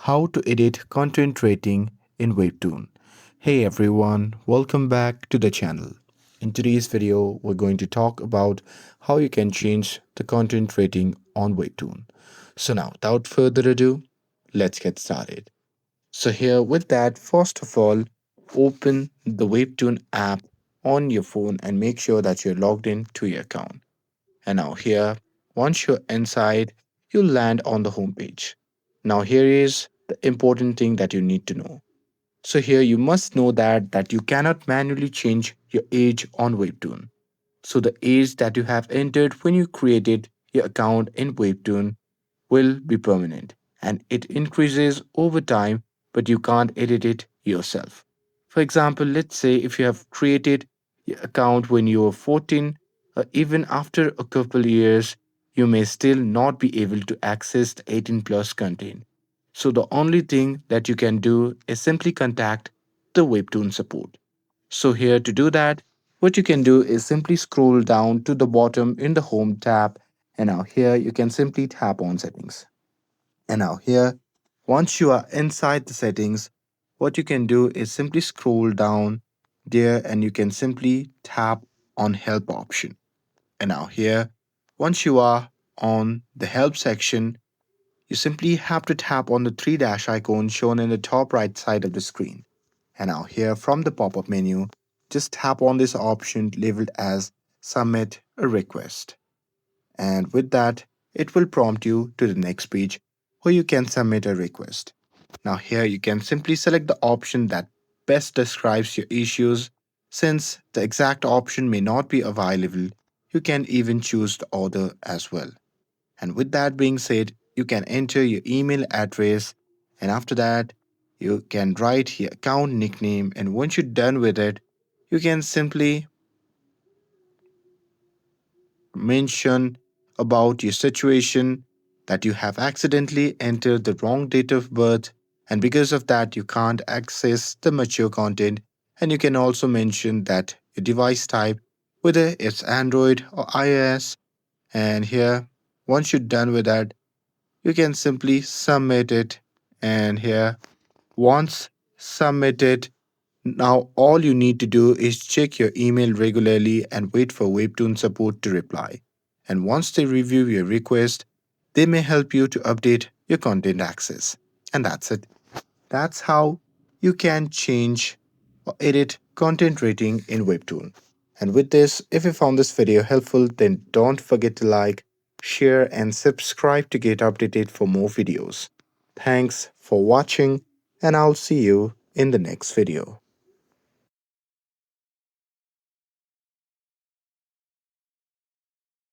How to edit content rating in WEBTOON. Hey everyone, welcome back to the channel. In today's video, we're going to talk about how you can change the content rating on WEBTOON. So now, without further ado, let's get started. So here with that, first of all, open the WEBTOON app on your phone and make sure that you're logged in to your account. And now here, once you're inside, you'll land on the home page. Now here is the important thing that you need to know. So here you must know that you cannot manually change your age on Webtoon. So the age that you have entered when you created your account in Webtoon will be permanent and it increases over time, but you can't edit it yourself. For example, let's say if you have created your account when you were 14, even after a couple years, you may still not be able to access the 18 plus content. So the only thing that you can do is simply contact the Webtoon support. So here to do that, what you can do is simply scroll down to the bottom in the home tab, and now here you can simply tap on settings. And now here, once you are inside the settings, what you can do is simply scroll down there and you can simply tap on help option. And now here, once you are on the help section, you simply have to tap on the three dash icon shown in the top right side of the screen. And now here from the pop-up menu, just tap on this option labeled as submit a request. And with that, it will prompt you to the next page where you can submit a request. Now here you can simply select the option that best describes your issues. Since the exact option may not be available, you can even choose the order as well. And with that being said, you can enter your email address, and after that, you can write your account nickname. And once you're done with it, you can simply mention about your situation that you have accidentally entered the wrong date of birth, and because of that, you can't access the mature content. And you can also mention that your device type, whether it's Android or iOS. And here, once you're done with that, you can simply submit it. And here, once submitted, now all you need to do is check your email regularly and wait for Webtoon support to reply. And once they review your request, they may help you to update your content access. And that's it. That's how you can change or edit content rating in Webtoon. And with this, if you found this video helpful, then don't forget to like, share, and subscribe to get updated for more videos. Thanks for watching, and I'll see you in the next video.